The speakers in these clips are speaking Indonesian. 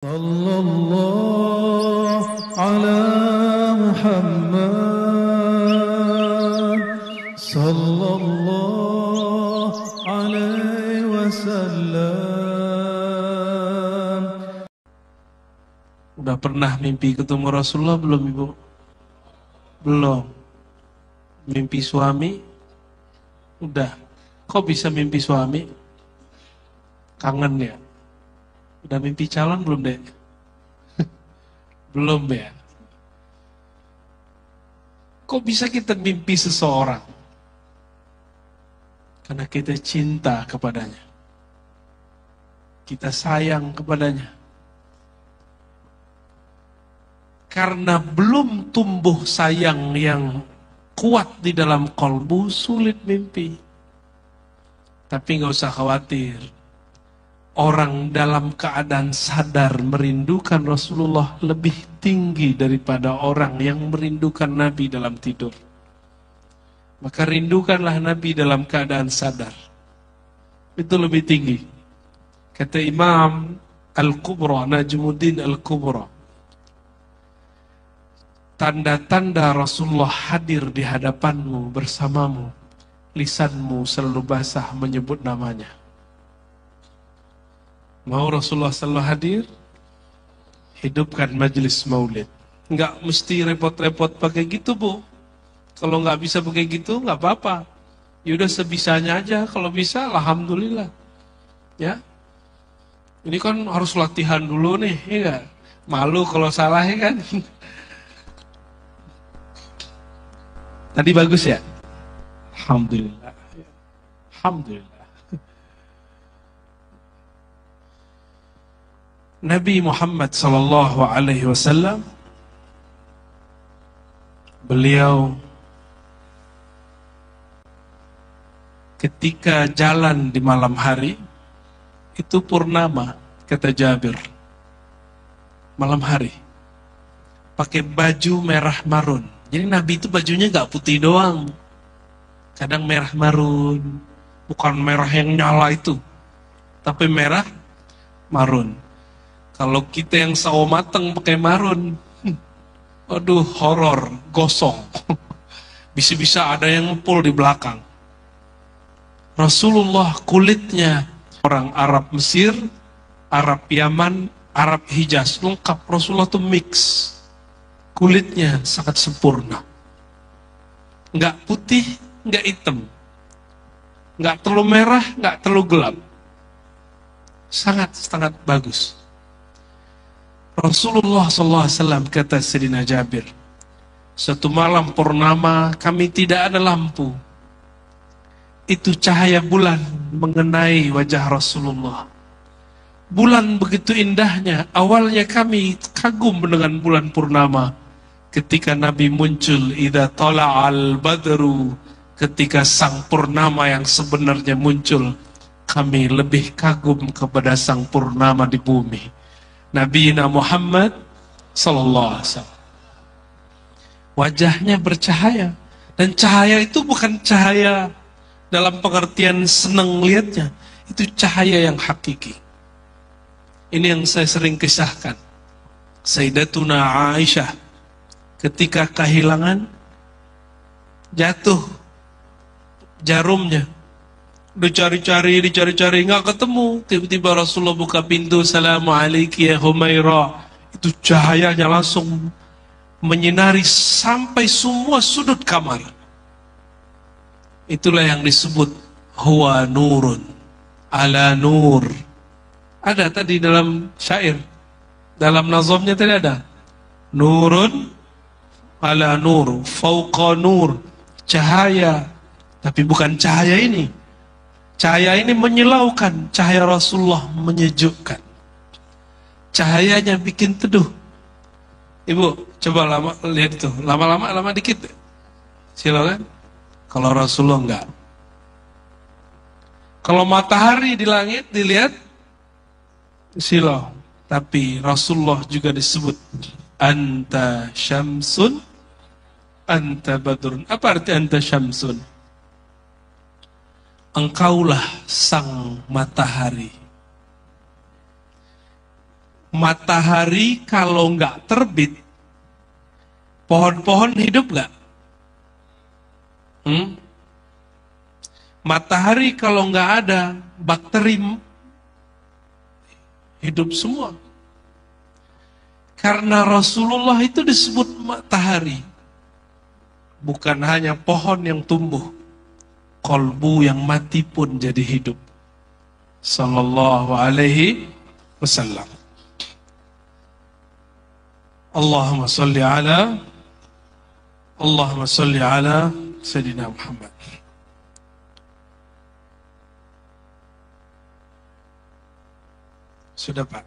Sallallahu ala Muhammad Sallallahu alaihi wasallam. Udah pernah mimpi ketemu Rasulullah belum, Ibu? Belum. Mimpi suami? Udah. Kok bisa mimpi suami? Kangen ya? Udah mimpi calon belum, Dek? Belum ya? Kok bisa kita mimpi seseorang? Karena kita cinta kepadanya. Kita sayang kepadanya. Karena belum tumbuh sayang yang kuat di dalam kalbu, sulit mimpi. Tapi nggak usah khawatir. Orang dalam keadaan sadar merindukan Rasulullah lebih tinggi daripada orang yang merindukan Nabi dalam tidur. Maka rindukanlah Nabi dalam keadaan sadar. Itu lebih tinggi. Kata Imam Al-Kubra, Najmuddin Al-Kubra, tanda-tanda Rasulullah hadir di hadapanmu, bersamamu, lisanmu selalu basah menyebut namanya. Mau Rasulullah selalu hadir? Hidupkan majelis maulid. Nggak mesti repot-repot pakai gitu, Bu. Kalau nggak bisa pakai gitu, nggak apa-apa. Yaudah sebisanya aja. Kalau bisa, alhamdulillah. Ya. Ini kan harus latihan dulu nih, ya nggak? Malu kalau salah, ya kan? Tadi bagus ya? Alhamdulillah. Alhamdulillah. Nabi Muhammad sallallahu alaihi wasallam, beliau ketika jalan di malam hari itu purnama, kata Jabir. Malam hari pakai baju merah marun. Jadi Nabi itu bajunya gak putih doang, kadang merah marun, bukan merah yang nyala itu, tapi merah marun. Kalau kita yang sawo mateng pakai marun, aduh horor, gosong. Bisa-bisa ada yang ngepul di belakang. Rasulullah kulitnya orang Arab Mesir, Arab Yaman, Arab Hijaz, lengkap. Rasulullah itu mix. Kulitnya sangat sempurna. Nggak putih, nggak hitam. Nggak terlalu merah, nggak terlalu gelap. Sangat bagus. Rasulullah SAW kata Sayyidina Jabir, satu malam purnama kami tidak ada lampu. Itu cahaya bulan mengenai wajah Rasulullah. Bulan begitu indahnya. Awalnya kami kagum dengan bulan purnama. Ketika Nabi muncul, idza tala'al badru, ketika sang purnama yang sebenarnya muncul, kami lebih kagum kepada sang purnama di bumi. Nabi Muhammad sallallahu alaihi wasallam. Wajahnya bercahaya, dan cahaya itu bukan cahaya dalam pengertian senang lihatnya, itu cahaya yang hakiki. Ini yang saya sering kisahkan. Sayyidatuna Aisyah ketika kehilangan, jatuh jarumnya. Dicari-cari, nggak ketemu. Tiba-tiba Rasulullah buka pintu, Assalamualaikum ya Humairah. Itu cahayanya langsung menyinari sampai semua sudut kamar. Itulah yang disebut huwa nurun ala nur. Ada tadi dalam syair, dalam nazamnya tadi ada nurun ala nur, fauqa nur, cahaya. Tapi bukan cahaya ini. Cahaya ini menyilaukan, cahaya Rasulullah menyejukkan. Cahayanya bikin teduh. Ibu, coba lihat itu. Lama dikit. Silakan. Kalau Rasulullah enggak. Kalau matahari di langit dilihat silau. Tapi Rasulullah juga disebut anta syamsun, anta badrun. Apa arti anta syamsun? Engkaulah sang matahari. Matahari kalau nggak terbit, pohon-pohon hidup nggak? Matahari kalau nggak ada, bakteri hidup semua. Karena Rasulullah itu disebut matahari, bukan hanya pohon yang tumbuh, kolbu yang mati pun jadi hidup. Sallallahu alaihi wasallam. Allahumma salli ala Sayyidina Muhammad. Sudah, Pak?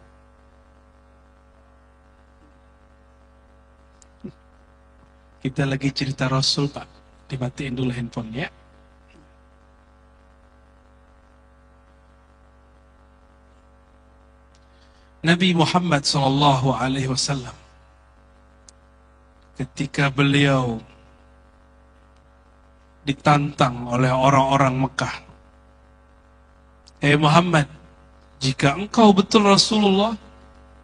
Kita lagi cerita Rasul, Pak. Dimatiin dulu handphonenya. Nabi Muhammad SAW, ketika beliau ditantang oleh orang-orang Mekah, Muhammad, jika engkau betul Rasulullah,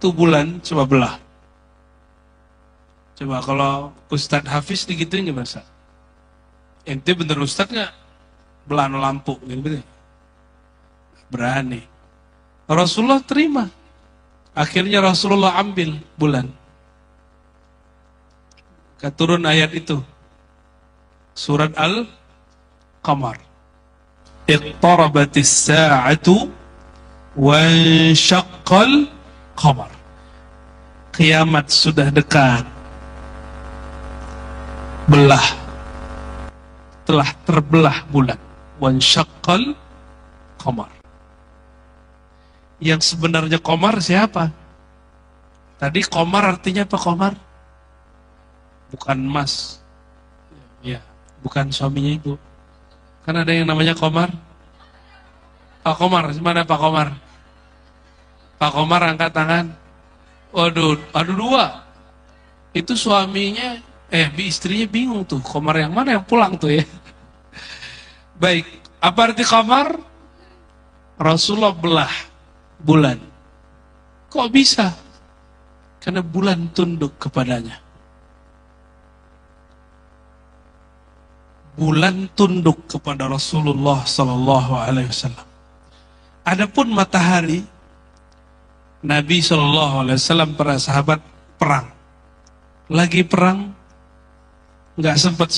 itu bulan coba belah. Coba kalau Ustadz Hafiz digituin gimana, Ustaz? Ente bener Ustadz nggak? Belah lampu, gitu. Berani. Rasulullah terima. Akhirnya Rasulullah ambil bulan. Turun ayat itu. Surat Al-Qamar. Iqtarabatis sa'atu wansyaqqal qamar. Kiamat sudah dekat. Telah terbelah bulan. Wansyaqqal qamar. Yang sebenarnya qamar siapa? Tadi qamar artinya apa qamar? Bukan emas. Ya, bukan suaminya ibu. Kan ada yang namanya qamar. Pak Komar, mana Pak Komar? Pak Komar angkat tangan. Waduh, aduh dua. Itu suaminya, istrinya bingung tuh. Komar yang mana yang pulang tuh ya? Baik, apa arti qamar? Rasulullah belah bulan. Kok bisa? Karena bulan tunduk kepadanya. Bulan tunduk kepada Rasulullah SAW. Adapun matahari, Nabi SAW para sahabat perang. Lagi perang, nggak sempat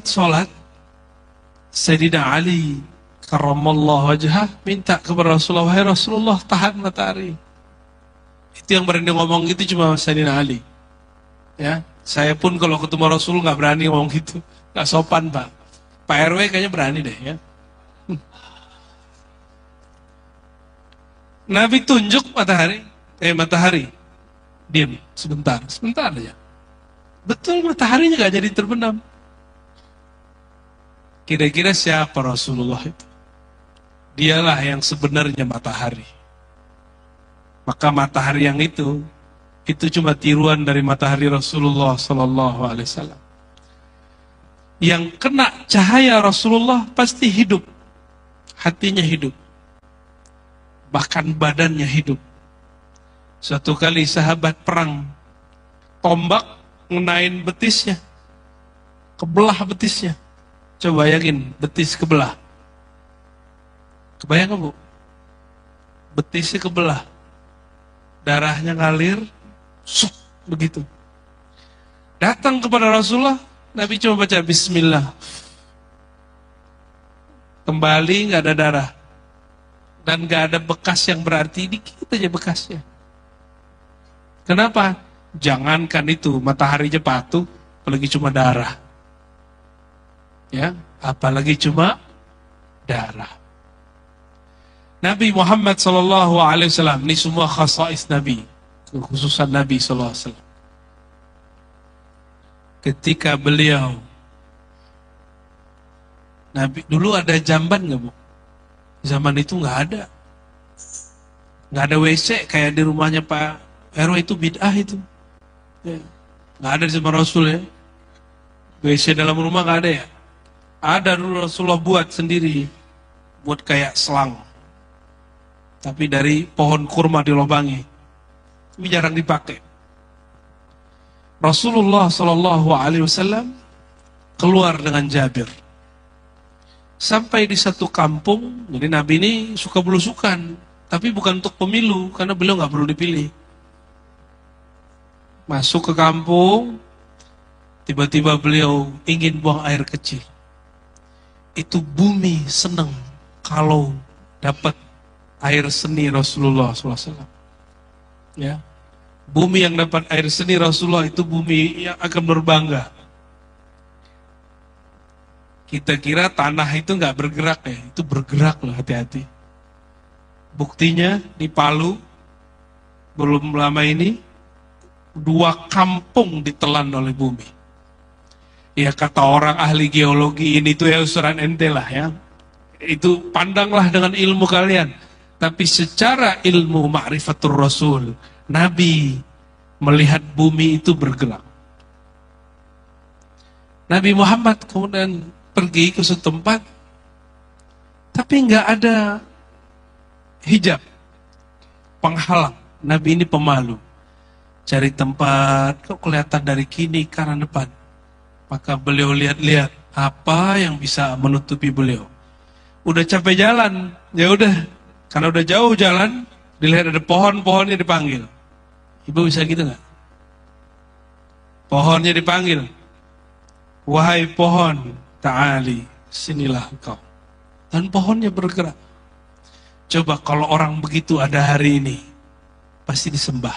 sholat. Sayyidina Ali karramallahu wajhah minta kepada Rasulullah, "Wahai Rasulullah, tahan matahari." Itu yang berani ngomong itu cuma Sayyidina Ali. Ya, saya pun kalau ketemu Rasul nggak berani ngomong gitu, nggak sopan, Pak. Pak RW kayaknya berani deh ya. Nabi tunjuk matahari, diam sebentar aja. Betul mataharinya nggak jadi terbenam. Kira-kira siapa Rasulullah itu? Dialah yang sebenarnya matahari. Maka matahari yang itu cuma tiruan dari matahari Rasulullah SAW. Yang kena cahaya Rasulullah pasti hidup, hatinya hidup, bahkan badannya hidup. Suatu kali sahabat perang, tombak ngenain betisnya, kebelah betisnya. Coba bayangin, betis kebelah. Kebayang nggak, Bu? Betisnya kebelah, darahnya ngalir, begitu. Datang kepada Rasulullah, Nabi coba baca Bismillah. Kembali nggak ada darah dan nggak ada bekas yang berarti, dikit aja bekasnya. Kenapa? Jangankan itu, mataharinya patuh, apalagi cuma darah. Ya, apalagi cuma darah. Nabi Muhammad SAW, ini semua khasais Nabi, kekhususan Nabi SAW. Ketika beliau, Nabi dulu ada jamban nggak, Bu? Zaman itu nggak ada WC kayak di rumahnya Pak RW, itu bid'ah itu. Ya. Nggak ada di zaman Rasul ya. WC dalam rumah nggak ada ya. Ada dulu Rasulullah buat sendiri, buat kayak selang. tapi dari pohon kurma dilobangi. Ini jarang dipakai. Rasulullah Shallallahu Alaihi Wasallam keluar dengan Jabir. Sampai di satu kampung, jadi Nabi ini suka belusukan, tapi bukan untuk pemilu, karena beliau nggak perlu dipilih. Masuk ke kampung, tiba-tiba beliau ingin buang air kecil. Itu bumi senang kalau dapat air seni Rasulullah SAW. Ya, bumi yang dapat air seni Rasulullah itu bumi yang akan berbangga. Kita kira tanah itu nggak bergerak ya, itu bergerak loh, hati-hati. Buktinya di Palu belum lama ini 2 kampung ditelan oleh bumi. Ya kata orang ahli geologi ini tuh ya usuran ente lah ya. Itu pandanglah dengan ilmu kalian. Tapi secara ilmu ma'rifatul Rasul, Nabi melihat bumi itu bergerak. Nabi Muhammad kemudian pergi ke setempat, tapi nggak ada hijab, penghalang. Nabi ini pemalu. Cari tempat, kok kelihatan dari kiri kanan depan. Maka beliau lihat-lihat apa yang bisa menutupi beliau. Udah capek jalan, ya udah, karena udah jauh jalan, dilihat ada pohon-pohonnya dipanggil. Ibu bisa gitu nggak? Pohonnya dipanggil, wahai pohon, ta'ali, sinilah engkau. Dan pohonnya bergerak. Coba kalau orang begitu ada hari ini, pasti disembah.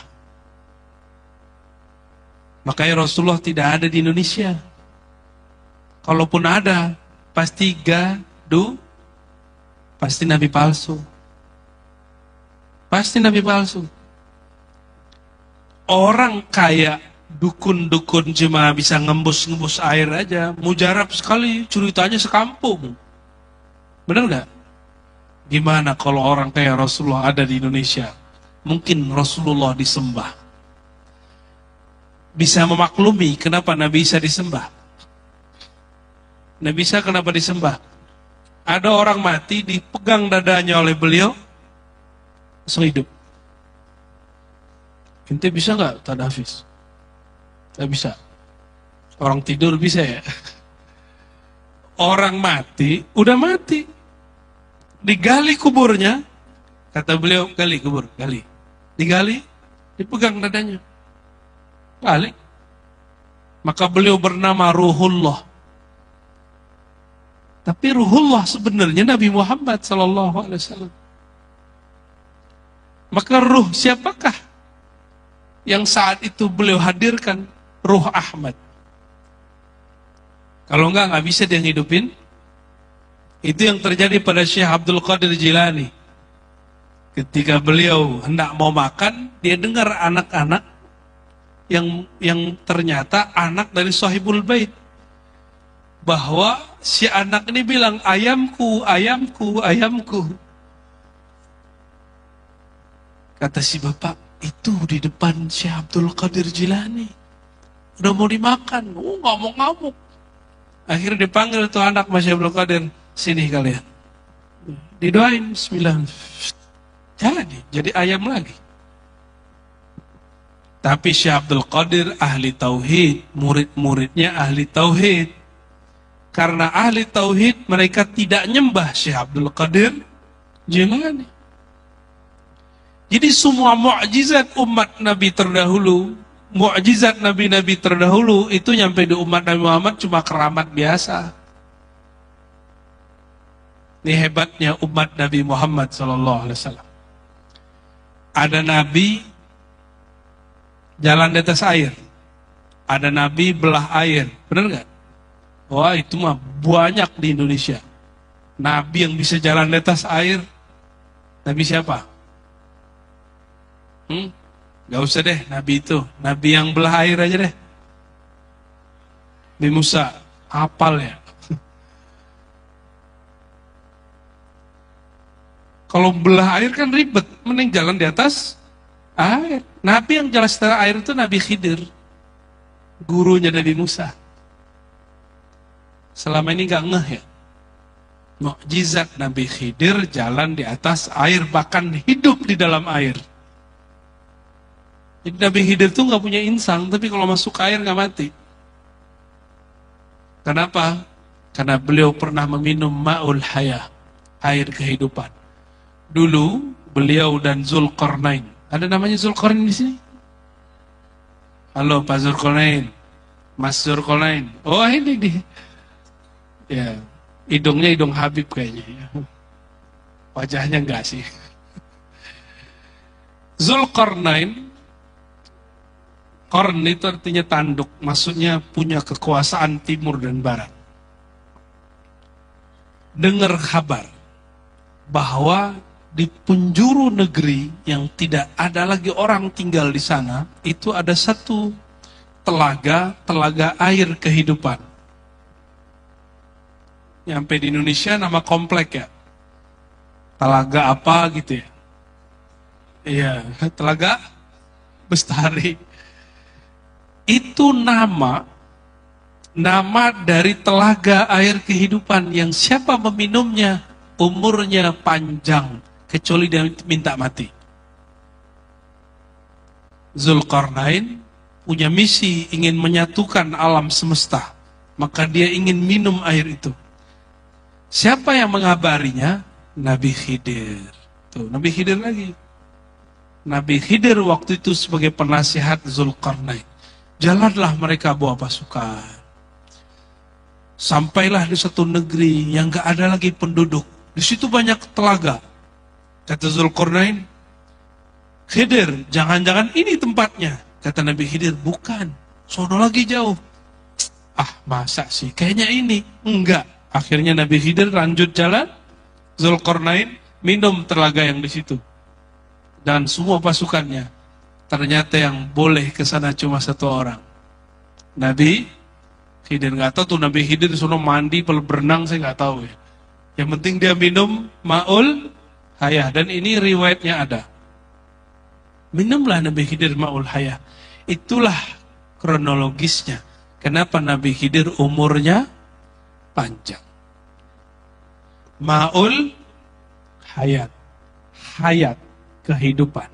Makanya Rasulullah tidak ada di Indonesia. Kalaupun ada, pasti gaduh, pasti nabi palsu. Pasti nabi palsu. Orang kayak dukun-dukun cuma bisa ngembus-ngembus air aja, mujarab sekali, ceritanya sekampung. Benar nggak? Gimana kalau orang kayak Rasulullah ada di Indonesia? Mungkin Rasulullah disembah. Bisa memaklumi kenapa Nabi Isa disembah. Nabi Isa kenapa disembah? Ada orang mati, dipegang dadanya oleh beliau, langsung hidup. Ente bisa nggak, Tad Hafiz? Nggak bisa. Orang tidur bisa ya? Orang mati, udah mati. Digali kuburnya, kata beliau, gali kubur, gali. Digali, dipegang dadanya. Gali. Maka beliau bernama Ruhullah. Tapi Ruhullah sebenarnya Nabi Muhammad SAW. Maka ruh siapakah yang saat itu beliau hadirkan? Ruh Ahmad. Kalau nggak bisa dia ngidupin. Itu yang terjadi pada Syekh Abdul Qadir Jilani. Ketika beliau hendak mau makan, dia dengar anak-anak yang ternyata anak dari Sahibul Bait. Bahwa si anak ini bilang, ayamku, ayamku, ayamku. Kata si bapak, itu di depan Syekh Abdul Qadir Jilani. Udah mau dimakan, ngamuk-ngamuk. Akhirnya dipanggil tuh anak Mas Syekh Abdul Qadir, sini kalian. Didoain, bismillah. Jadi ayam lagi. Tapi Syekh Abdul Qadir ahli tauhid, murid-muridnya ahli tauhid. Karena ahli tauhid mereka tidak nyembah Syekh Abdul Qadir Jilani. Jadi semua mukjizat umat Nabi terdahulu, mukjizat nabi-nabi terdahulu itu nyampe di umat Nabi Muhammad cuma keramat biasa. Ini hebatnya umat Nabi Muhammad SAW. Ada nabi jalan di atas air, ada nabi belah air, benar nggak? Wah itu mah banyak di Indonesia. Nabi yang bisa jalan di atas air, nabi siapa? Gak usah deh nabi itu, nabi yang belah air aja deh. Nabi Musa, hafal ya. Kalau belah air kan ribet, mending jalan di atas air. Nabi yang jalan setelah air itu Nabi Khidir, gurunya Nabi Musa. Selama ini gak ngeh ya. Mukjizat Nabi Khidir jalan di atas air, bahkan hidup di dalam air. Jadi Nabi Khidir itu nggak punya insang, tapi kalau masuk air nggak mati. Kenapa? Karena beliau pernah meminum ma'ul hayah, air kehidupan. Dulu beliau dan Zulkarnain. Ada namanya Zulkarnain di sini? Halo Pak Zulkarnain, Mas Zulkarnain. Oh ini di, ya. Hidungnya hidung Habib kayaknya ya. Wajahnya enggak sih. Zulkarnain, Qarn itu artinya tanduk, maksudnya punya kekuasaan timur dan barat. Dengar kabar bahwa di penjuru negeri yang tidak ada lagi orang tinggal di sana, itu ada satu telaga air kehidupan. Nyampe di Indonesia nama komplek ya, Telaga apa gitu ya. Iya, Telaga Bestari. Itu nama dari telaga air kehidupan yang siapa meminumnya umurnya panjang, kecuali dia minta mati. Zulkarnain punya misi ingin menyatukan alam semesta, maka dia ingin minum air itu. Siapa yang mengabarinya? Nabi Khidir. Tuh, Nabi Khidir lagi. Nabi Khidir waktu itu sebagai penasihat Zulkarnain. Jalanlah mereka bawa pasukan. Sampailah di satu negeri yang gak ada lagi penduduk. Di situ banyak telaga. Kata Zulkarnain, Khidir, jangan-jangan ini tempatnya. Kata Nabi Khidir, bukan. Sono lagi jauh. Ah, masa sih? Kayaknya ini. Enggak. Akhirnya Nabi Khidir lanjut jalan, Zulkarnain minum telaga yang di situ. Dan semua pasukannya. Ternyata yang boleh ke sana cuma satu orang. Nabi Khidir. Nggak tahu tuh Nabi Khidir suruh mandi, berenang, saya nggak tahu ya. Yang penting dia minum ma'ul hayah. Dan ini riwayatnya ada. Minumlah Nabi Khidir ma'ul hayah. Itulah kronologisnya. Kenapa Nabi Khidir umurnya panjang. Ma'ul hayat. Hayat, kehidupan.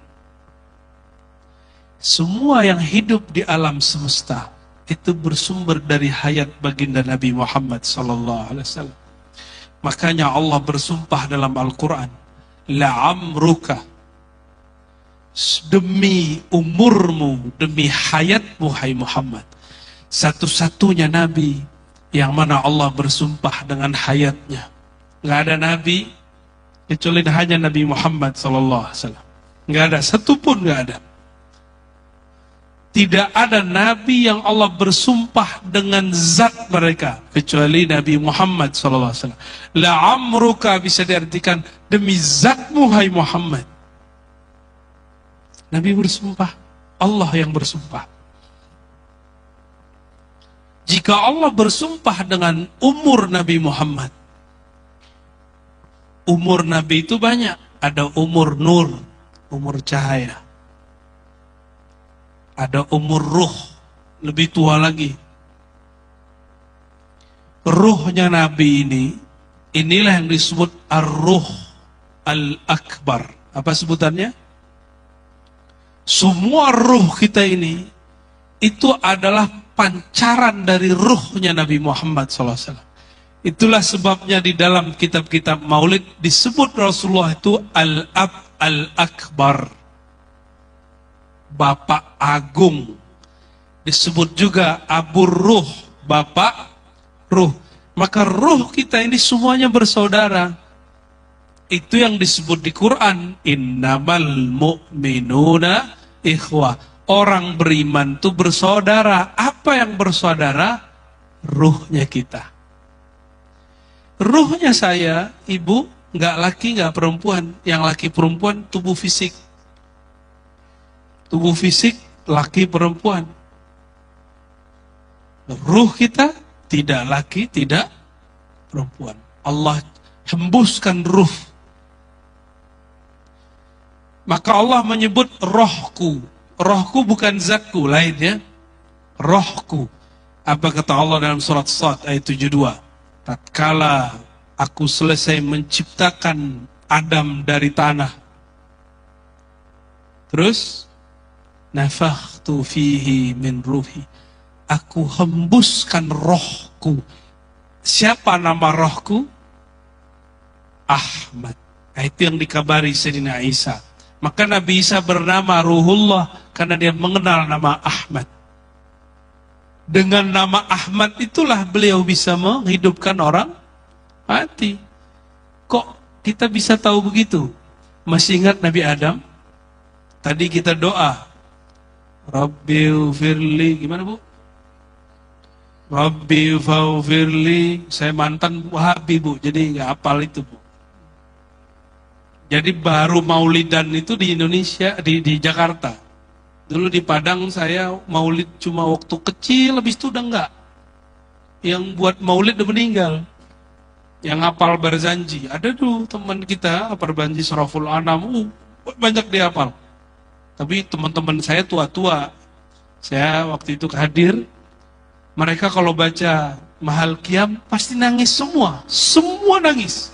Semua yang hidup di alam semesta itu bersumber dari hayat baginda Nabi Muhammad SAW. Makanya Allah bersumpah dalam Al-Quran, la'amruka, demi umurmu, demi hayatmu hai Muhammad. Satu-satunya Nabi yang mana Allah bersumpah dengan hayatnya. Nggak ada Nabi kecuali hanya Nabi Muhammad SAW. Nggak ada, satu pun nggak ada. Tidak ada Nabi yang Allah bersumpah dengan zat mereka kecuali Nabi Muhammad SAW. La'amruka bisa diartikan demi zatmu hai Muhammad. Nabi bersumpah, Allah yang bersumpah. Jika Allah bersumpah dengan umur Nabi Muhammad, umur Nabi itu banyak. Ada umur nur, umur cahaya. Ada umur ruh, lebih tua lagi. Ruhnya Nabi inilah yang disebut ar-ruh al-akbar. Apa sebutannya? Semua ruh kita ini, itu adalah pancaran dari ruhnya Nabi Muhammad SAW. Itulah sebabnya di dalam kitab-kitab maulid disebut Rasulullah itu Al-Ab Al-Akbar, Bapak Agung. Disebut juga Abu Ruh, Bapak Ruh. Maka ruh kita ini semuanya bersaudara. Itu yang disebut di Quran, innamal mu'minuna ikhwah. Orang beriman itu bersaudara. Apa yang bersaudara? Ruhnya kita. Ruhnya saya, ibu, nggak laki, nggak perempuan. Yang laki perempuan, tubuh fisik. Tubuh fisik, laki perempuan. Ruh kita, tidak laki, tidak perempuan. Allah hembuskan ruh. Maka Allah menyebut rohku. Rohku bukan zatku, lainnya rohku. Apa kata Allah dalam surat Sad ayat 72? Tatkala Aku selesai menciptakan Adam dari tanah. Terus, nafakhtu fihi min ruhi. Aku hembuskan rohku. Siapa nama rohku? Ahmad. Nah, itu yang dikabari Sayyidina Isa. Maka Nabi Isa bernama Ruhullah karena dia mengenal nama Ahmad. Dengan nama Ahmad itulah beliau bisa menghidupkan orang mati. Kok kita bisa tahu begitu? Masih ingat Nabi Adam? Tadi kita doa. Rabbighfirli, gimana Bu? Rabbighfirli. Saya mantan Wahabi Bu, jadi nggak hafal itu Bu. Jadi baru maulidan itu di Indonesia, di Jakarta. Dulu di Padang saya maulid cuma waktu kecil, habis itu udah enggak. Yang buat maulid udah meninggal. Yang hafal Barzanji, ada tuh teman kita hafal Barzanji Suraful Anam, banyak dia hafal. Tapi teman-teman saya tua-tua, saya waktu itu hadir, mereka kalau baca Mahal Qiyam pasti nangis semua nangis.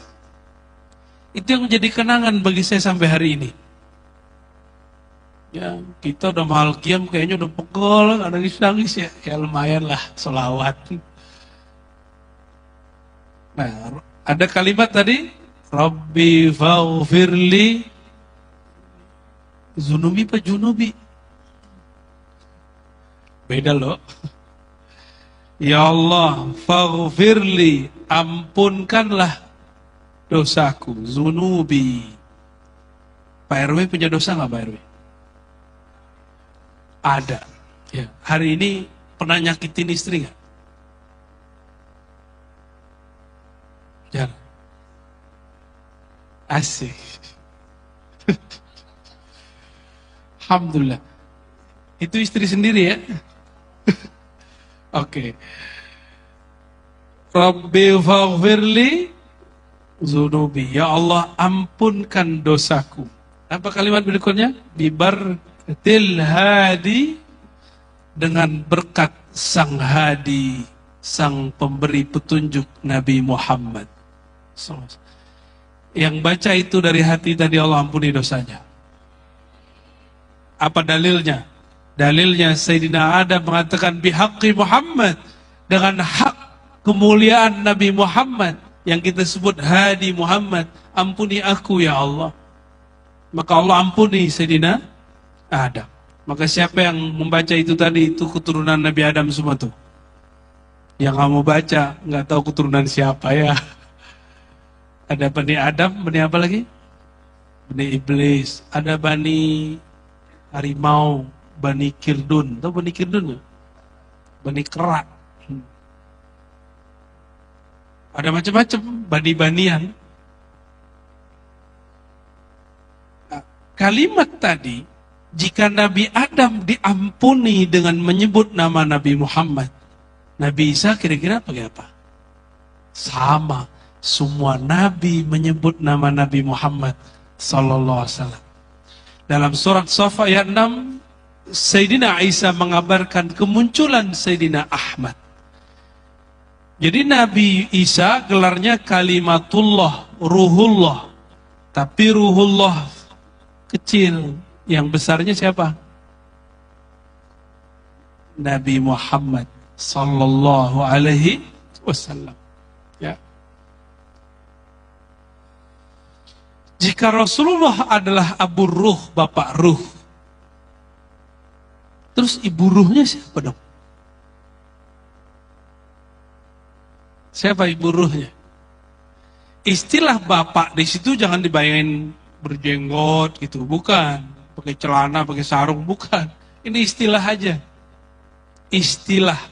Itu yang menjadi kenangan bagi saya sampai hari ini. Ya, kita udah Mahal Qiyam kayaknya udah pegel, nangis-nangis ya, ya lumayan lah, sholawat. Nah, ada kalimat tadi, Rabbi faghfirli zunubi apa junubi? Beda loh. Ya Allah, faghfirli, ampunkanlah dosaku, zunubi. Pak RW punya dosa nggak Pak RW? Ada. Ya. Hari ini pernah nyakitin istri nggak? Jangan. Asik. Alhamdulillah. Itu istri sendiri ya? Oke. Rabbi faghfirli zunubi. Ya Allah, ampunkan dosaku. Apa kalimat berikutnya? Bibarkatil hadi, dengan berkat sang hadi, sang pemberi petunjuk Nabi Muhammad. Yang baca itu dari hati tadi Allah ampuni dosanya. Apa dalilnya? Dalilnya Sayyidina Adam mengatakan bihaqqi Muhammad, dengan hak kemuliaan Nabi Muhammad yang kita sebut hadi Muhammad, ampuni aku ya Allah. Maka Allah ampuni Sayyidina Adam. Maka siapa yang membaca itu tadi, itu keturunan Nabi Adam semua tuh. Yang kamu baca nggak tahu keturunan siapa ya. Ada Bani Adam, Bani apa lagi? Bani Iblis, ada Bani Harimau, Bani Kirdun. Tahu Bani Kirdun ya? Bani Kerak. Ada macam-macam bani-banian. Nah, kalimat tadi, jika Nabi Adam diampuni dengan menyebut nama Nabi Muhammad, Nabi Isa kira-kira pakai apa? Sama. Semua Nabi menyebut nama Nabi Muhammad Sallallahu Alaihi Wasallam. Dalam surat Safa ayat 6, Sayyidina Isa mengabarkan kemunculan Sayyidina Ahmad. Jadi Nabi Isa gelarnya kalimatullah, ruhullah. Tapi ruhullah kecil, yang besarnya siapa? Nabi Muhammad Sallallahu Alaihi Wasallam. Ya. Jika Rasulullah adalah Abu Ruh, Bapak Ruh, terus Ibu Ruhnya siapa dong? Siapa Ibu Ruhnya? Istilah Bapak di situ jangan dibayangin berjenggot gitu, bukan. Pakai celana, pakai sarung, bukan. Ini istilah aja. Istilah.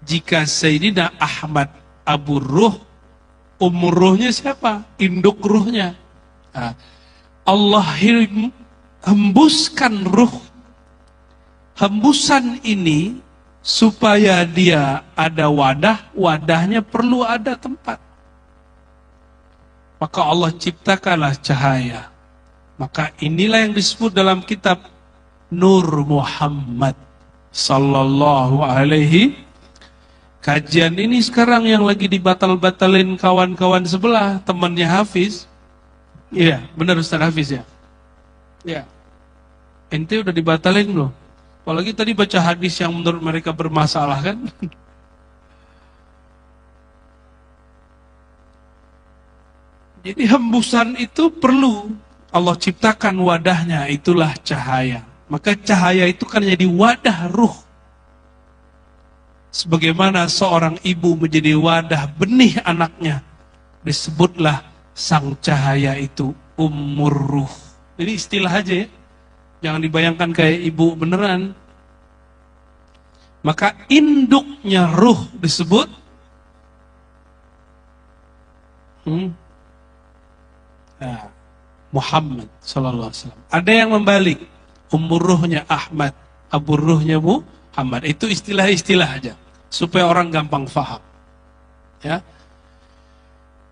Jika Sayyidina Ahmad Abu Ruh, umur ruhnya siapa? Induk ruhnya. Nah, Allah hembuskan ruh. Hembusan ini supaya dia ada wadah, wadahnya perlu ada tempat. Maka Allah ciptakanlah cahaya. Maka inilah yang disebut dalam kitab Nur Muhammad Sallallahu Alaihi Kajian ini sekarang yang lagi dibatal-batalin kawan-kawan sebelah, temannya Hafiz. Iya, benar Ustaz Hafiz ya? Ya. Ente udah dibatalin loh. Apalagi tadi baca hadis yang menurut mereka bermasalah kan? Jadi hembusan itu perlu. Allah ciptakan wadahnya, itulah cahaya. Maka cahaya itu kan jadi wadah ruh. Sebagaimana seorang ibu menjadi wadah benih anaknya, disebutlah sang cahaya itu ummur ruh. Jadi istilah aja ya, jangan dibayangkan kayak ibu beneran. Maka induknya ruh disebut Muhammad sallallahu alaihi wasallam. Ada yang membalik, ummur ruhnya Ahmad, abur ruhnya Muhammad. Itu istilah-istilah aja supaya orang gampang faham. Ya.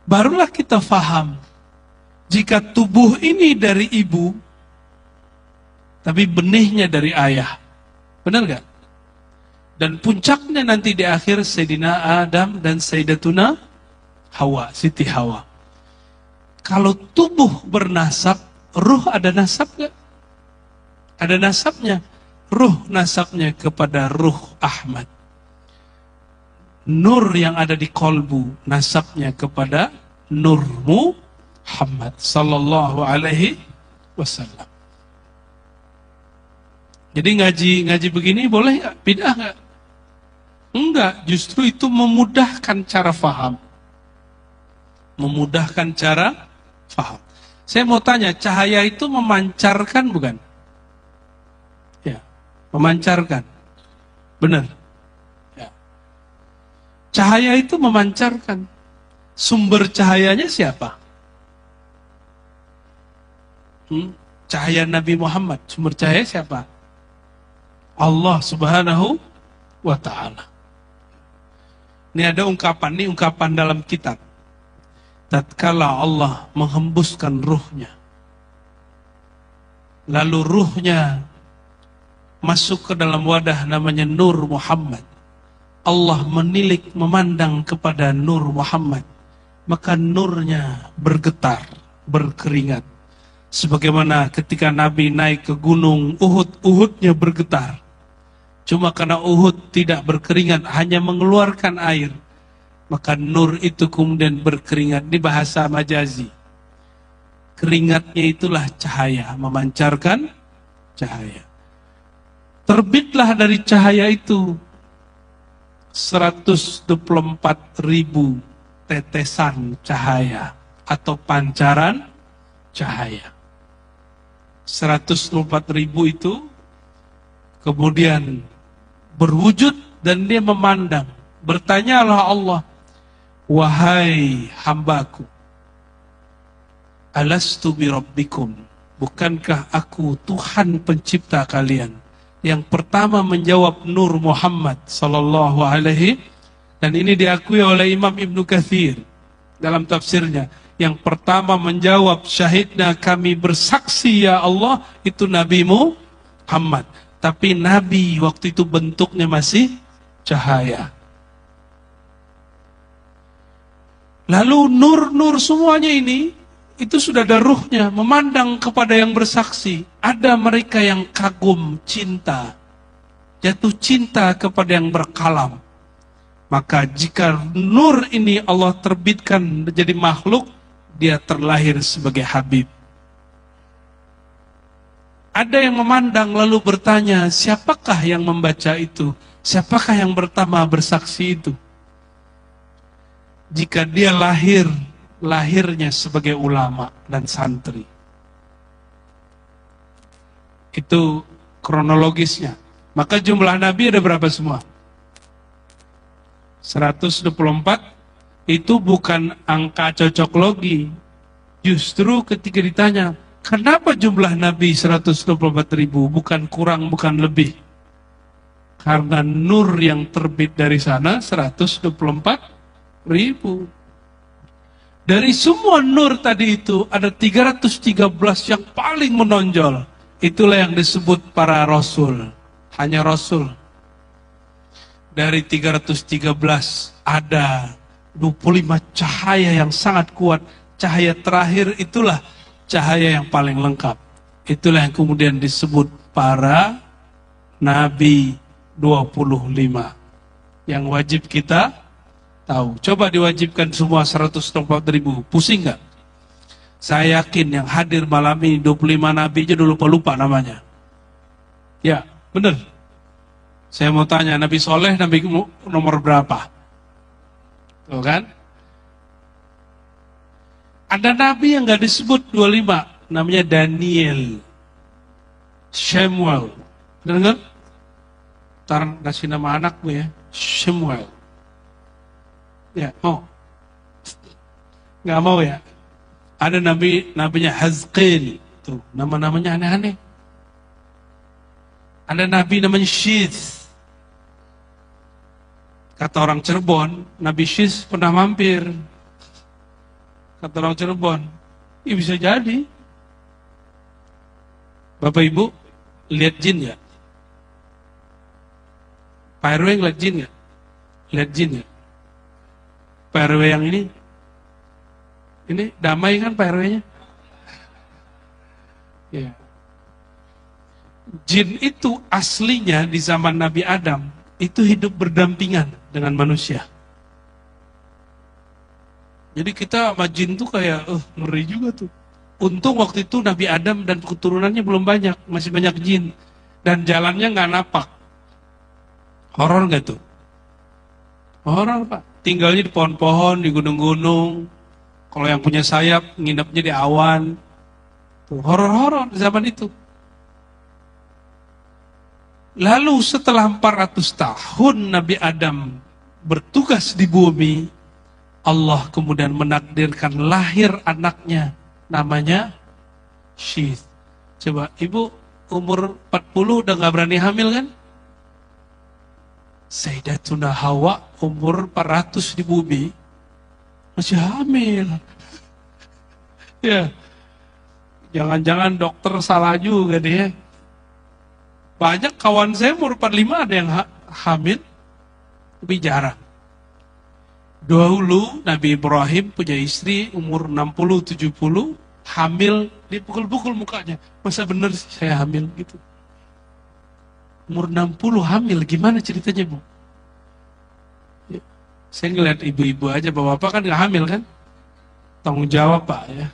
Barulah kita faham jika tubuh ini dari ibu tapi benihnya dari ayah. Benar gak? Dan puncaknya nanti di akhir Sayyidina Adam dan Sayyidatuna Hawa, Siti Hawa. Kalau tubuh bernasab, ruh ada nasab gak? Ada nasabnya. Ruh nasabnya kepada ruh Ahmad. Nur yang ada di kolbu nasabnya kepada Nur Muhammad sallallahu alaihi wasallam. Jadi ngaji begini boleh gak? Bid'ah gak? Enggak, justru itu memudahkan cara faham. Memudahkan cara faham. Saya mau tanya, cahaya itu memancarkan bukan? Ya, memancarkan. Benar. Ya. Cahaya itu memancarkan. Sumber cahayanya siapa? Cahaya Nabi Muhammad. Sumber cahaya siapa? Allah Subhanahu wa ta'ala. Ini ada ungkapan, ini ungkapan dalam kitab. Tatkala Allah menghembuskan ruhnya, lalu ruhnya masuk ke dalam wadah namanya Nur Muhammad. Allah menilik memandang kepada Nur Muhammad, maka nurnya bergetar, berkeringat. Sebagaimana ketika Nabi naik ke gunung Uhud, Uhudnya bergetar. Cuma karena Uhud tidak berkeringat, hanya mengeluarkan air, maka nur itu kemudian berkeringat. Di bahasa majazi, keringatnya itulah cahaya, memancarkan cahaya. Terbitlah dari cahaya itu 124.000 tetesan cahaya atau pancaran cahaya. 124.000 itu kemudian berwujud dan dia memandang. Bertanyalah Allah, wahai hambaku, alastu bi rabbikum, bukankah aku Tuhan pencipta kalian? Yang pertama menjawab Nur Muhammad sallallahu alaihi, dan ini diakui oleh Imam Ibnu Katsir dalam tafsirnya. Yang pertama menjawab, syahidna, kami bersaksi ya Allah, itu Nabi Muhammad. Tapi Nabi waktu itu bentuknya masih cahaya. Lalu nur-nur semuanya ini, itu sudah ada ruhnya, memandang kepada yang bersaksi. Ada mereka yang kagum, cinta, jatuh cinta kepada yang berkalam. Maka jika nur ini Allah terbitkan menjadi makhluk, dia terlahir sebagai Habib. Ada yang memandang lalu bertanya, siapakah yang membaca itu? Siapakah yang pertama bersaksi itu? Jika dia lahirnya sebagai ulama dan santri. Itu kronologisnya. Maka jumlah nabi ada berapa semua? 124. Itu bukan angka cocok logi. Justru ketika ditanya, kenapa jumlah nabi 124.000? Bukan kurang, bukan lebih. Karena nur yang terbit dari sana 124.000. Dari semua nur tadi itu ada 313 yang paling menonjol. Itulah yang disebut para rasul. Hanya rasul. dari 313 ada 25 cahaya yang sangat kuat. Cahaya terakhir itulah cahaya yang paling lengkap. Itulah yang kemudian disebut para Nabi 25. Yang wajib kita tahu. Coba diwajibkan semua 124.000. Pusing nggak? Saya yakin yang hadir malam ini 25 Nabi aja udah lupa-lupa namanya. Ya, benar. Saya mau tanya, Nabi Soleh, Nabi nomor berapa? Tuh kan? Ada Nabi yang nggak disebut 25, namanya Daniel, Samuel. Dengar? Ntar kasih nama anakmu ya, Samuel. Ya, mau? Nggak mau ya? Ada nabinya Hazqil, tuh nama-namanya aneh-aneh. Ada nabi namanya Syith. Kata orang Cirebon, Nabi Syith pernah mampir. Kata orang Cirebon, ya bisa jadi. Bapak Ibu, lihat jin ya? Pak RW ngeliat jin ya? Lihat jin ya? Pak RW yang ini damai kan Pak RW-nya? Ya. Jin itu aslinya di zaman Nabi Adam itu hidup berdampingan dengan manusia. Jadi kita sama jin tuh kayak ngeri juga tuh. Untung waktu itu Nabi Adam dan keturunannya belum banyak, masih banyak jin dan jalannya nggak napak. Horor nggak tuh? Horor Pak. Tinggalnya di pohon-pohon, di gunung-gunung. Kalau yang punya sayap nginepnya di awan. Tuh horor-horor di zaman itu. Lalu setelah 400 tahun Nabi Adam bertugas di bumi, Allah kemudian menakdirkan lahir anaknya, namanya Syith. Coba, ibu umur 40 udah gak berani hamil kan? Sayyidatuna Hawa umur 400 di bumi, masih hamil. Ya, jangan-jangan dokter salah juga deh. Banyak kawan saya umur 45 ada yang hamil, tapi jarang. Dahulu Nabi Ibrahim punya istri umur 60-70, hamil, dipukul-pukul mukanya. Masa bener sih saya hamil gitu? Umur 60 hamil, gimana ceritanya Bu? Ya, saya ngeliat ibu-ibu aja, bapak-bapak kan gak hamil kan? Tanggung jawab Pak ya.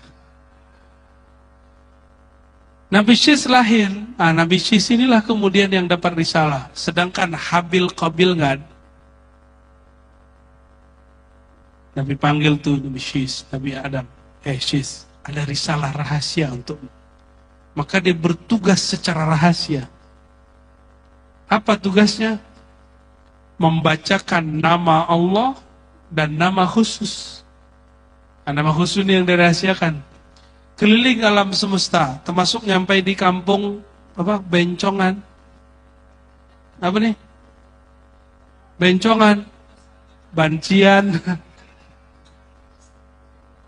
Nabi Syith lahir, Nabi Syith inilah kemudian yang dapat risalah. Sedangkan Habil Qabil nggak ada. Nabi panggil tuh Nabi Syith, Nabi Adam, Syith, ada risalah rahasia untuk. Maka dia bertugas secara rahasia. Apa tugasnya? Membacakan nama Allah dan nama khusus. Nama khusus ini yang dirahasiakan. Keliling alam semesta, termasuk nyampai di kampung Bencongan. Apa nih? Bencongan, Bancian.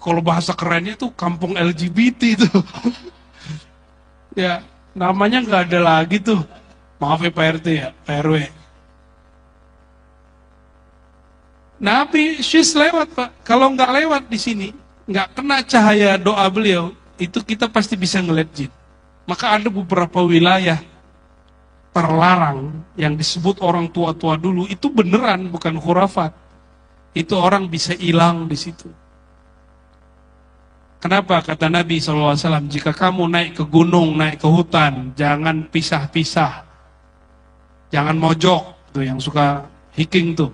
Kalau bahasa kerennya itu kampung LGBT itu. Ya, namanya nggak ada lagi tuh. Maaf ya Pak RT ya, Pak RW. Nabi Syith lewat Pak. Kalau nggak lewat di sini, nggak kena cahaya doa beliau, itu kita pasti bisa ngeliat jin. Maka ada beberapa wilayah terlarang yang disebut orang tua-tua dulu, itu beneran bukan khurafat. Itu orang bisa hilang di situ. Kenapa? Kata Nabi SAW, jika kamu naik ke gunung, naik ke hutan, jangan pisah-pisah. Jangan mojok, tuh yang suka hiking tuh.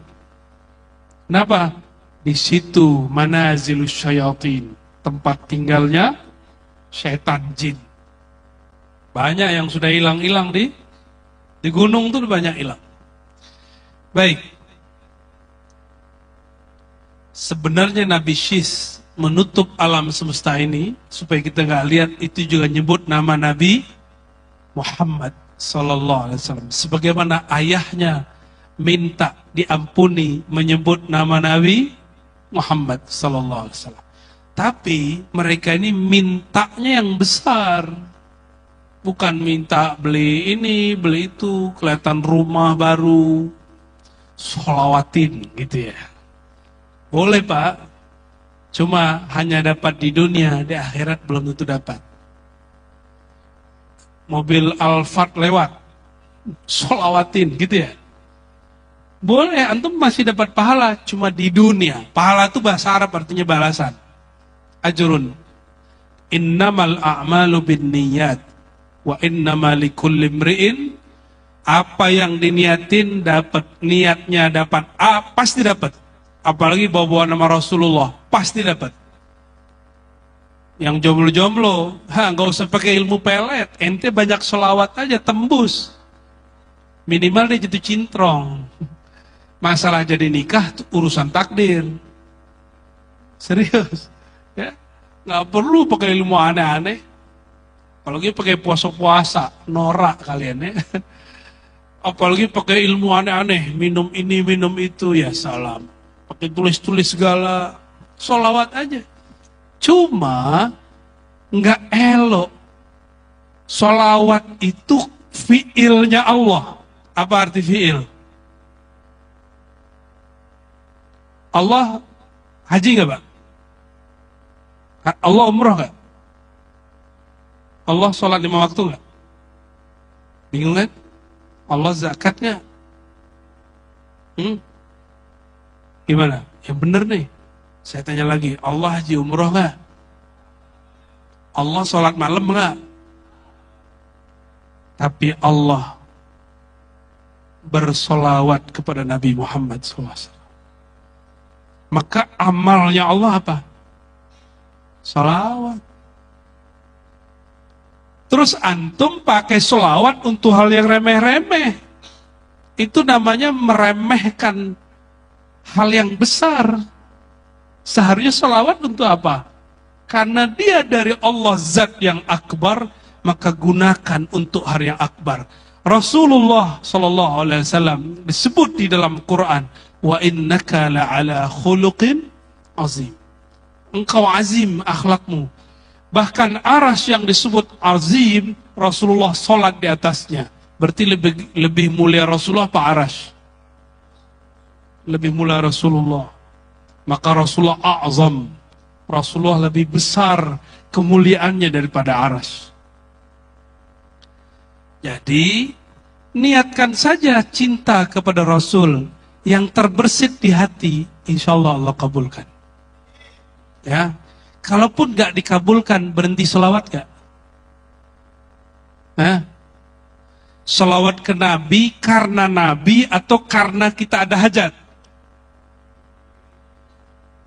Kenapa? Di situ manazilus syayatin, tempat tinggalnya syaitan jin. Banyak yang sudah hilang-hilang di gunung tuh banyak hilang. Baik. Sebenarnya Nabi Syith menutup alam semesta ini supaya kita nggak lihat, itu juga nyebut nama Nabi Muhammad sallallahu alaihi wasallam. Sebagaimana ayahnya minta diampuni menyebut nama Nabi Muhammad sallallahu alaihi wasallam. Tapi mereka ini mintanya yang besar. Bukan minta beli ini, beli itu, kelihatan rumah baru. sholawatin gitu ya. Boleh Pak, cuma hanya dapat di dunia, di akhirat belum tentu dapat. Mobil Alphard lewat, sholawatin gitu ya. Boleh, antum masih dapat pahala, cuma di dunia. Pahala itu bahasa Arab artinya balasan. Ajrun. Innamal a'malu binniyat wa innamal likulli imri'in. Apa yang diniatin dapat, niatnya dapat A, pasti dapat. Apalagi bawa-bawa nama Rasulullah, pasti dapat. Yang jomblo-jomblo, nggak usah pakai ilmu pelet, ente banyak sholawat aja tembus. Minimal dia jatuh cintrong. Masalah jadi nikah itu urusan takdir. Serius. Ya, nggak perlu pakai ilmu aneh-aneh. Apalagi pakai puasa-puasa, norak kalian ya. Apalagi pakai ilmu aneh-aneh, minum ini, minum itu, ya salam. Pakai tulis-tulis segala, sholawat aja. Cuma nggak elok. Sholawat itu fiilnya Allah. Apa arti fiil? Allah haji nggak Pak? Allah umroh nggak? Allah sholat 5 waktu nggak? Bingung kan? Allah zakat nggak? Gimana? Yang bener nih. Saya tanya lagi, Allah haji umroh nggak? Allah sholat malam nggak? Tapi Allah bersolawat kepada Nabi Muhammad SAW. Maka amalnya Allah apa? Solawat. Terus antum pakai solawat untuk hal yang remeh-remeh. Itu namanya meremehkan hal yang besar. Seharusnya solawat untuk apa? Karena dia dari Allah zat yang akbar, maka gunakan untuk hal yang akbar. Rasulullah SAW disebut di dalam Quran, wa innaka la'ala khuluqin azim. Engkau azim akhlakmu. Bahkan aras yang disebut azim, Rasulullah sholat di atasnya. Berarti lebih mulia Rasulullah apa aras? Lebih mulia Rasulullah. Maka Rasulullah a'zam. Rasulullah lebih besar kemuliaannya daripada aras. Jadi, niatkan saja cinta kepada Rasul yang terbersit di hati, insya Allah Allah kabulkan. Ya, kalaupun nggak dikabulkan, berhenti selawat nggak? Selawat ke Nabi karena Nabi atau karena kita ada hajat?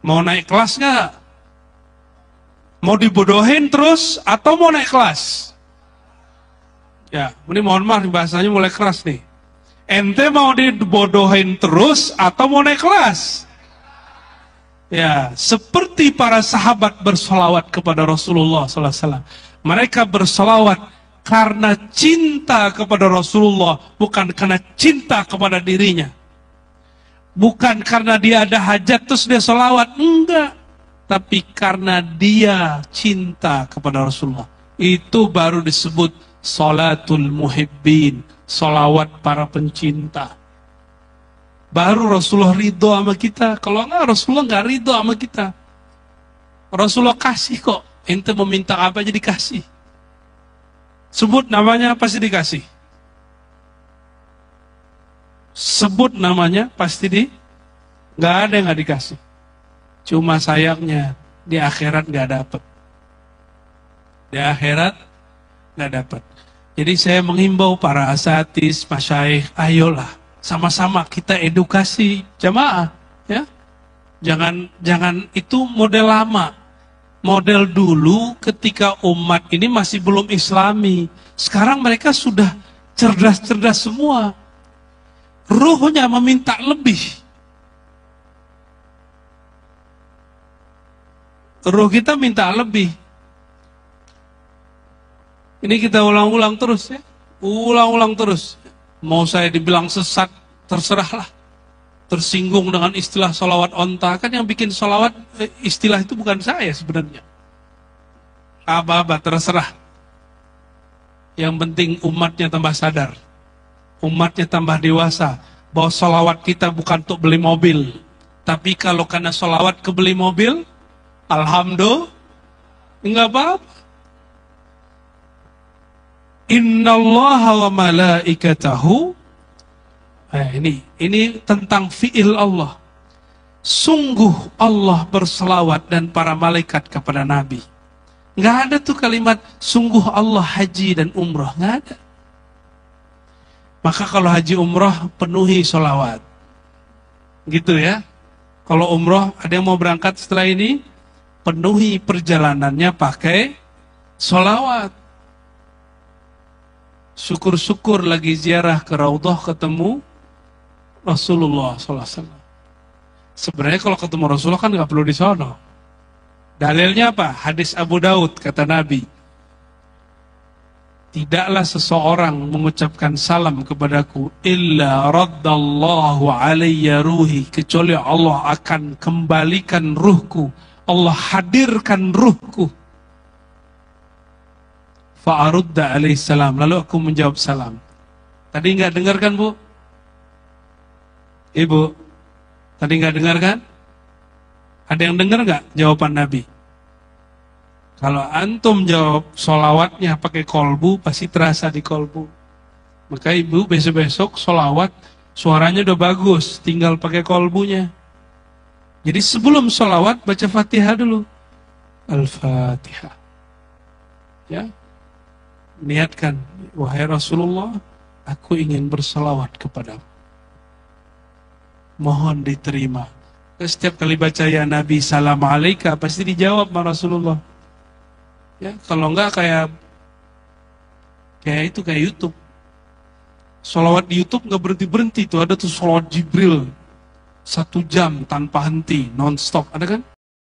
Mau naik kelas nggak? Mau dibodohin terus atau mau naik kelas? Ya, ini mohon maaf bahasanya mulai keras nih. Ente mau dibodohin terus atau mau naik kelas? Ya, seperti para sahabat bersolawat kepada Rasulullah SAW. Mereka bersolawat karena cinta kepada Rasulullah, bukan karena cinta kepada dirinya. Bukan karena dia ada hajat terus dia solawat, enggak. Tapi karena dia cinta kepada Rasulullah. Itu baru disebut salatul muhibbin, solawat para pencinta. Baru Rasulullah ridho sama kita. Kalau enggak, Rasulullah enggak ridho sama kita. Rasulullah kasih kok. Ente meminta apa aja dikasih. Sebut namanya pasti dikasih. Sebut namanya pasti nggak ada yang nggak dikasih. Cuma sayangnya di akhirat nggak dapat. Di akhirat nggak dapat. Jadi saya menghimbau para asatidz, masyaikh, ayolah sama-sama kita edukasi jamaah, ya. Jangan itu model lama. Model dulu ketika umat ini masih belum islami. Sekarang mereka sudah cerdas-cerdas semua. Ruhnya meminta lebih. Ruh kita minta lebih. Ini kita ulang-ulang terus ya. Ulang-ulang terus. Mau saya dibilang sesat, terserahlah. Tersinggung dengan istilah sholawat onta. Kan yang bikin sholawat, istilah itu bukan saya sebenarnya. Apa-apa, terserah. Yang penting umatnya tambah sadar. Umatnya tambah dewasa. bahwa sholawat kita bukan untuk beli mobil. Tapi kalau karena sholawat ke beli mobil, alhamdulillah, enggak apa-apa. Innallaha wa malaikatahu. Ini tentang fi'il Allah. Sungguh Allah berselawat dan para malaikat kepada Nabi. Nggak ada tuh kalimat sungguh Allah haji dan umrah, nggak ada. Maka kalau haji umrah penuhi sholawat, gitu ya. Kalau umrah ada yang mau berangkat setelah ini, penuhi perjalanannya pakai sholawat. Syukur-syukur lagi ziarah ke Raudhah ketemu Rasulullah SAW. Sebenarnya kalau ketemu Rasulullah kan nggak perlu disono. Dalilnya apa? Hadis Abu Daud, kata Nabi, tidaklah seseorang mengucapkan salam kepadaku illa raddallahu alayya ruhi, kecuali Allah akan kembalikan ruhku, Allah hadirkan ruhku. Fa'arudda alaihi salam, lalu aku menjawab salam. Tadi nggak dengar kan, Bu? Ibu, tadi nggak dengar kan? Ada yang dengar nggak jawaban Nabi? Kalau antum jawab sholawatnya pakai kolbu, pasti terasa di kolbu. Maka ibu besok-besok sholawat suaranya udah bagus, tinggal pakai kolbunya. Jadi sebelum sholawat baca Fatihah dulu. Al-Fatihah. Ya, niatkan, wahai Rasulullah, aku ingin bersolawat kepadamu. Mohon diterima. Setiap kali baca ya Nabi salam alaika, pasti dijawab sama Rasulullah. Ya, kalau enggak kayak YouTube. Sholawat di YouTube enggak berhenti-berhenti tuh, ada tuh sholawat Jibril 1 jam tanpa henti, non-stop, ada kan?